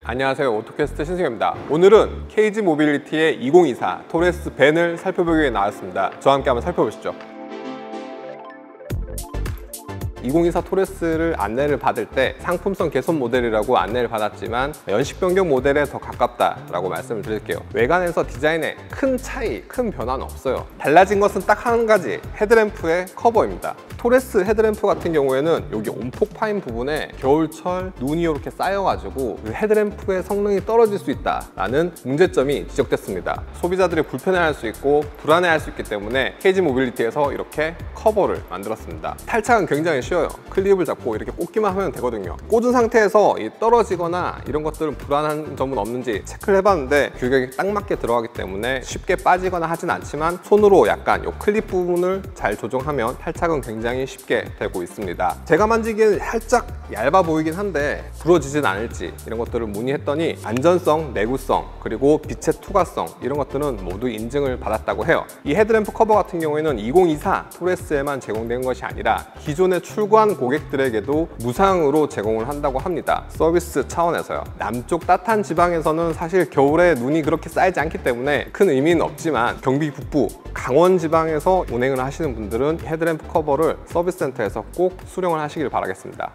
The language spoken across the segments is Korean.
안녕하세요, 오토캐스트 신승엽입니다. 오늘은 KG 모빌리티의 2024 토레스 밴을 살펴보기 위해 나왔습니다. 저와 함께 한번 살펴보시죠. 2024 토레스를 안내를 받을 때 상품성 개선 모델이라고 안내를 받았지만 연식 변경 모델에 더 가깝다라고 말씀을 드릴게요. 외관에서 디자인에 큰 차이, 큰 변화는 없어요. 달라진 것은 딱 한 가지, 헤드램프의 커버입니다. 토레스 헤드램프 같은 경우에는 여기 온폭 파인 부분에 겨울철 눈이 이렇게 쌓여가지고 그 헤드램프의 성능이 떨어질 수 있다라는 문제점이 지적됐습니다. 소비자들이 불편해할 수 있고 불안해할 수 있기 때문에 KG 모빌리티에서 이렇게 커버를 만들었습니다. 탈착은 굉장히 쉬워요. 클립을 잡고 이렇게 꽂기만 하면 되거든요. 꽂은 상태에서 떨어지거나 이런 것들은 불안한 점은 없는지 체크를 해봤는데 규격이 딱 맞게 들어가기 때문에 쉽게 빠지거나 하진 않지만 손으로 약간 이 클립 부분을 잘 조정하면 탈착은 굉장히 쉽게 되고 있습니다. 제가 만지기에는 살짝 얇아 보이긴 한데 부러지진 않을지 이런 것들을 문의했더니 안전성, 내구성, 그리고 빛의 투과성 이런 것들은 모두 인증을 받았다고 해요. 이 헤드램프 커버 같은 경우에는 2024 토레스에만 제공된 것이 아니라 기존에 출고한 고객들에게도 무상으로 제공을 한다고 합니다. 서비스 차원에서요. 남쪽 따뜻한 지방에서는 사실 겨울에 눈이 그렇게 쌓이지 않기 때문에 큰 의미는 없지만 경기 북부, 강원 지방에서 운행을 하시는 분들은 헤드램프 커버를 서비스 센터에서 꼭 수령을 하시길 바라겠습니다.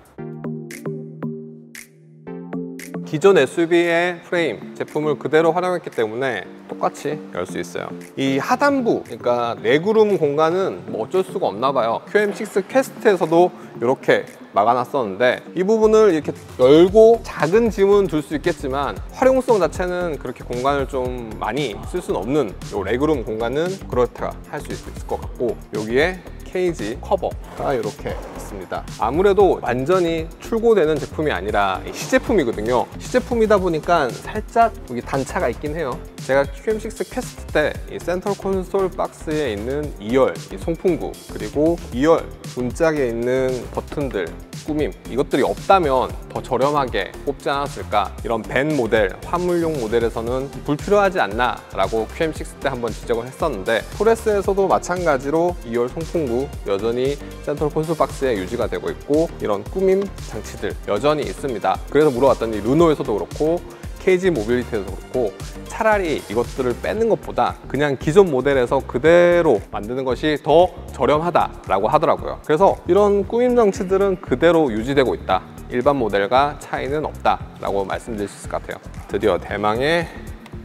기존 SUV의 프레임 제품을 그대로 활용했기 때문에 똑같이 열 수 있어요. 이 하단부, 그러니까 레그룸 공간은 뭐 어쩔 수가 없나 봐요. QM6 퀘스트에서도 이렇게 막아놨었는데 이 부분을 이렇게 열고 작은 짐은 둘 수 있겠지만 활용성 자체는 그렇게 공간을 좀 많이 쓸 수는 없는 이 레그룸 공간은 그렇다 할 수 있을 것 같고, 여기에 KG 커버가 이렇게 있습니다. 아무래도 완전히 출고되는 제품이 아니라 시제품이거든요. 시제품이다 보니까 살짝 여기 단차가 있긴 해요. 제가 QM6 퀘스트 때 이 센터 콘솔 박스에 있는 2열 이 송풍구, 그리고 2열 문짝에 있는 버튼들 꾸밈, 이것들이 없다면 더 저렴하게 뽑지 않았을까, 이런 밴 모델, 화물용 모델에서는 불필요하지 않나 라고 QM6 때 한번 지적을 했었는데, 토레스에서도 마찬가지로 2열 송풍구 여전히 센터 콘솔 박스에 유지가 되고 있고 이런 꾸밈 장치들 여전히 있습니다. 그래서 물어봤더니 르노에서도 그렇고 KG 모빌리티에서도 그렇고 차라리 이것들을 빼는 것보다 그냥 기존 모델에서 그대로 만드는 것이 더 저렴하다라고 하더라고요. 그래서 이런 꾸밈 장치들은 그대로 유지되고 있다, 일반 모델과 차이는 없다라고 말씀드릴 수 있을 것 같아요. 드디어 대망의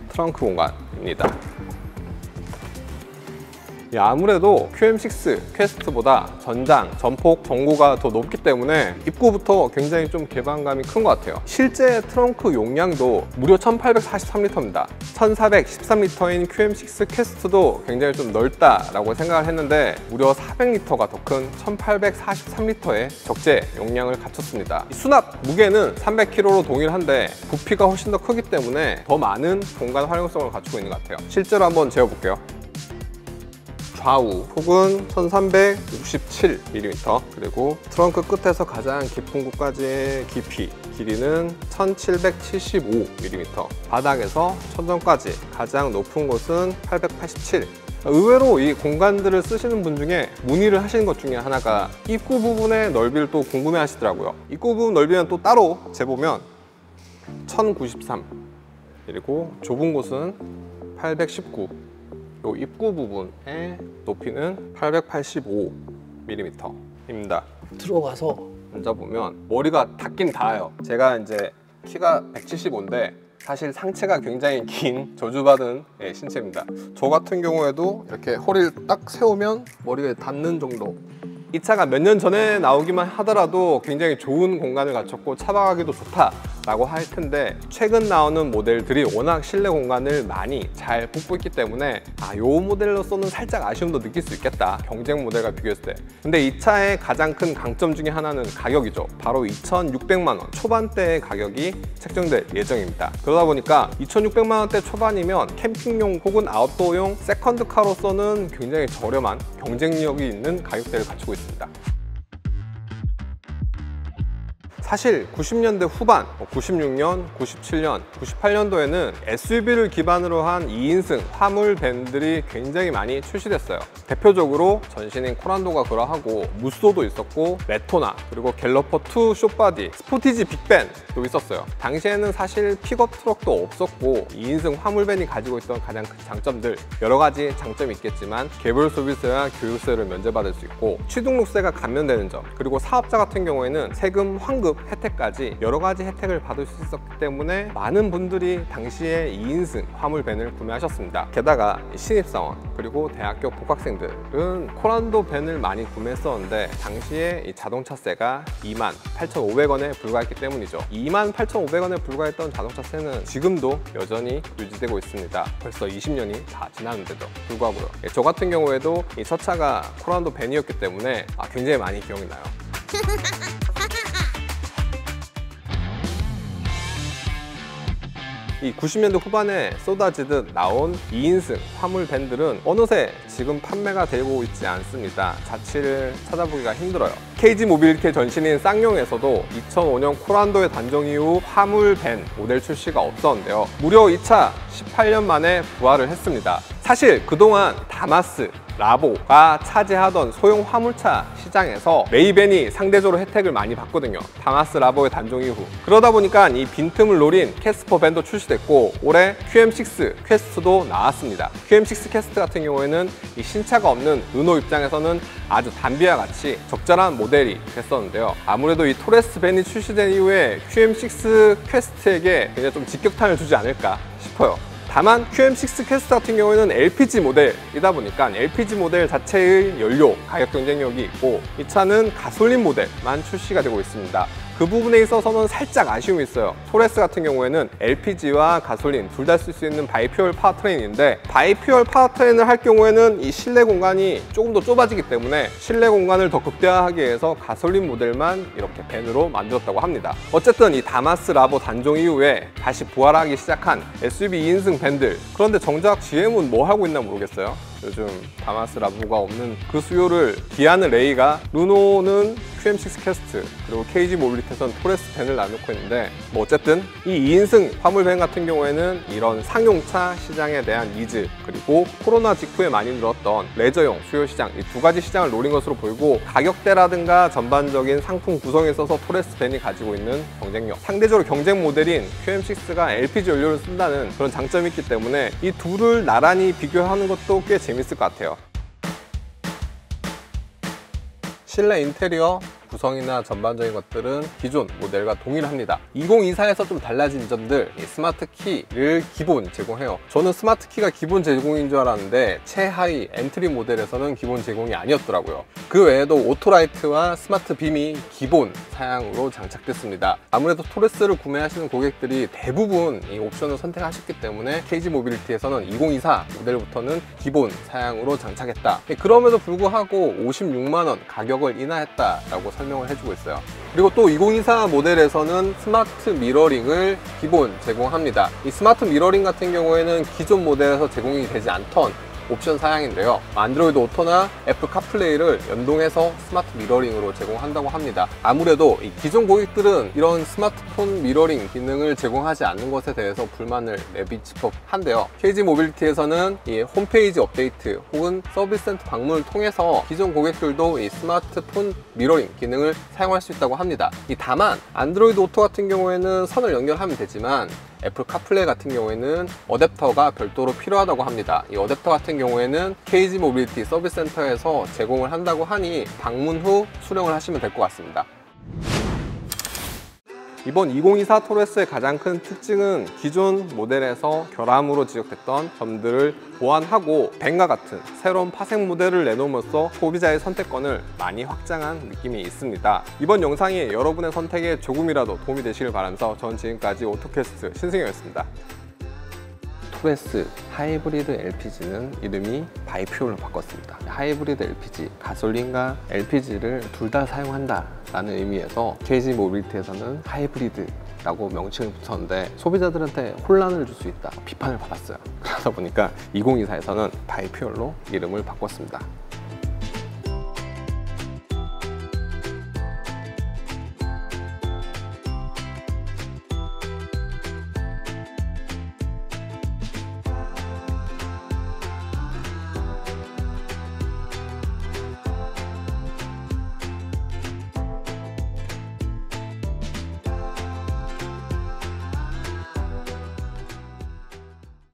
트렁크 공간입니다. 아무래도 QM6 퀘스트보다 전장, 전폭, 전고가 더 높기 때문에 입구부터 굉장히 좀 개방감이 큰 것 같아요. 실제 트렁크 용량도 무려 1843리터입니다. 1413리터인 QM6 퀘스트도 굉장히 좀 넓다라고 생각을 했는데 무려 400리터가 더 큰 1843리터의 적재 용량을 갖췄습니다. 수납 무게는 300kg로 동일한데 부피가 훨씬 더 크기 때문에 더 많은 공간 활용성을 갖추고 있는 것 같아요. 실제로 한번 재어볼게요. 좌우 폭은 1367mm, 그리고 트렁크 끝에서 가장 깊은 곳까지의 깊이, 길이는 1775mm, 바닥에서 천정까지 가장 높은 곳은 887. 의외로 이 공간들을 쓰시는 분 중에 문의를 하시는 것 중에 하나가 입구 부분의 넓이를 또 궁금해 하시더라고요. 입구 부분 넓이는 또 따로 재보면 1093, 그리고 좁은 곳은 819, 요 입구 부분의 높이는 885mm입니다. 들어가서 앉아보면 머리가 닿긴 닿아요. 제가 이제 키가 175인데 사실 상체가 굉장히 긴 저주받은 신체입니다. 저 같은 경우에도 이렇게 허리를 딱 세우면 머리가 닿는 정도. 이 차가 몇 년 전에 나오기만 하더라도 굉장히 좋은 공간을 갖췄고 차박하기도 좋다라고 할 텐데, 최근 나오는 모델들이 워낙 실내 공간을 많이 잘 뽑고 있기 때문에 요 모델로서는 살짝 아쉬움도 느낄 수 있겠다, 경쟁 모델과 비교했을 때. 근데 이 차의 가장 큰 강점 중에 하나는 가격이죠. 바로 2,600만 원 초반대의 가격이 책정될 예정입니다. 그러다 보니까 2,600만 원대 초반이면 캠핑용 혹은 아웃도어용 세컨드카로서는 굉장히 저렴한 경쟁력이 있는 가격대를 갖추고 있습니다. 사실 90년대 후반, 96년, 97년, 98년도에는 SUV를 기반으로 한 2인승 화물 밴들이 굉장히 많이 출시됐어요. 대표적으로 전신인 코란도가 그러하고 무쏘도 있었고 레토나, 그리고 갤러퍼2 숏바디, 스포티지 빅밴도 있었어요. 당시에는 사실 픽업 트럭도 없었고 2인승 화물밴이 가지고 있던 가장 큰 장점들, 여러 가지 장점이 있겠지만 개별 소비세와 교유세를 면제받을 수 있고 취등록세가 감면되는 점, 그리고 사업자 같은 경우에는 세금 환급 혜택까지 여러 가지 혜택을 받을 수 있었기 때문에 많은 분들이 당시에 2인승 화물밴을 구매하셨습니다. 게다가 신입사원 그리고 대학교 복학생들은 코란도 밴을 많이 구매했었는데 당시에 이 자동차세가 28,500원에 불과했기 때문이죠. 28,500원에 불과했던 자동차세는 지금도 여전히 유지되고 있습니다. 벌써 20년이 다 지났는데도 불구하고요. 저 같은 경우에도 이 첫 차가 코란도 밴이었기 때문에 굉장히 많이 기억이 나요. 이 90년대 후반에 쏟아지듯 나온 2인승 화물 밴들은 어느새 지금 판매가 되고 있지 않습니다. 자취를 찾아보기가 힘들어요. KG 모빌리티의 전신인 쌍용에서도 2005년 코란도의 단종 이후 화물 밴 모델 출시가 없었는데요. 무려 이 차 18년 만에 부활을 했습니다. 사실 그동안 다마스, 라보가 차지하던 소형 화물차 시장에서 레이밴이 상대적으로 혜택을 많이 받거든요. 다마스, 라보의 단종 이후. 그러다 보니까 이 빈틈을 노린 캐스퍼 밴도 출시됐고 올해 QM6 퀘스트도 나왔습니다. QM6 퀘스트 같은 경우에는 이 신차가 없는 르노 입장에서는 아주 단비와 같이 적절한 모델이 됐었는데요. 아무래도 이 토레스 밴이 출시된 이후에 QM6 퀘스트에게 굉장히 좀 직격탄을 주지 않을까 싶어요. 다만 QM6 퀘스트 같은 경우에는 LPG 모델이다 보니까 LPG 모델 자체의 연료 가격 경쟁력이 있고 이 차는 가솔린 모델만 출시가 되고 있습니다. 그 부분에 있어서는 살짝 아쉬움이 있어요. 토레스 같은 경우에는 LPG와 가솔린 둘 다 쓸 수 있는 바이퓨얼 파워트레인인데 바이퓨얼 파워트레인을 할 경우에는 이 실내 공간이 조금 더 좁아지기 때문에 실내 공간을 더 극대화하기 위해서 가솔린 모델만 이렇게 밴으로 만들었다고 합니다. 어쨌든 이 다마스 라보 단종 이후에 다시 부활하기 시작한 SUV 2인승 밴들, 그런데 정작 GM은 뭐 하고 있나 모르겠어요. 요즘 다마스 라보가 없는 그 수요를 기아는 레이가, 르노는 QM6 퀘스트, 그리고 KG 모빌리티에서는 토레스 밴을 나누고 있는데 뭐 어쨌든 이 2인승 화물밴 같은 경우에는 이런 상용차 시장에 대한 니즈, 그리고 코로나 직후에 많이 늘었던 레저용 수요 시장, 이 두 가지 시장을 노린 것으로 보이고 가격대라든가 전반적인 상품 구성에 있어서 토레스 밴이 가지고 있는 경쟁력, 상대적으로 경쟁 모델인 QM6가 LPG 연료를 쓴다는 그런 장점이 있기 때문에 이 둘을 나란히 비교하는 것도 꽤 재밌을 것 같아요. 실내 인테리어 구성이나 전반적인 것들은 기존 모델과 동일합니다. 2024에서 좀 달라진 점들, 스마트 키를 기본 제공해요. 저는 스마트 키가 기본 제공인 줄 알았는데 최하위 엔트리 모델에서는 기본 제공이 아니었더라고요. 그 외에도 오토라이트와 스마트 빔이 기본 사양으로 장착됐습니다. 아무래도 토레스를 구매하시는 고객들이 대부분 이 옵션을 선택하셨기 때문에 KG 모빌리티에서는 2024 모델부터는 기본 사양으로 장착했다. 그럼에도 불구하고 56만 원 가격을 인하했다라고 설명을 해주고 있어요. 그리고 또 2024 모델에서는 스마트 미러링을 기본 제공합니다. 이 스마트 미러링 같은 경우에는 기존 모델에서 제공이 되지 않던 옵션 사양인데요. 안드로이드 오토나 애플 카플레이를 연동해서 스마트 미러링으로 제공한다고 합니다. 아무래도 이 기존 고객들은 이런 스마트폰 미러링 기능을 제공하지 않는 것에 대해서 불만을 내비칠 법한데요. KG 모빌리티에서는 이 홈페이지 업데이트 혹은 서비스 센터 방문을 통해서 기존 고객들도 이 스마트폰 미러링 기능을 사용할 수 있다고 합니다. 다만 안드로이드 오토 같은 경우에는 선을 연결하면 되지만 애플 카플레이 같은 경우에는 어댑터가 별도로 필요하다고 합니다. 이 어댑터 같은 경우에는 KG 모빌리티 서비스 센터에서 제공을 한다고 하니 방문 후 수령을 하시면 될 것 같습니다. 이번 2024 토레스의 가장 큰 특징은 기존 모델에서 결함으로 지적됐던 점들을 보완하고 밴과 같은 새로운 파생 모델을 내놓음으로써 소비자의 선택권을 많이 확장한 느낌이 있습니다. 이번 영상이 여러분의 선택에 조금이라도 도움이 되시길 바라면서 전 지금까지 오토캐스트 신승엽이었습니다. 토레스 하이브리드 LPG는 이름이 바이퓨얼로 바꿨습니다. 하이브리드 LPG, 가솔린과 LPG를 둘 다 사용한다 라는 의미에서 KG 모빌리티에서는 하이브리드라고 명칭을 붙였는데 소비자들한테 혼란을 줄 수 있다 비판을 받았어요. 그러다 보니까 2024에서는 바이퓨얼로 이름을 바꿨습니다.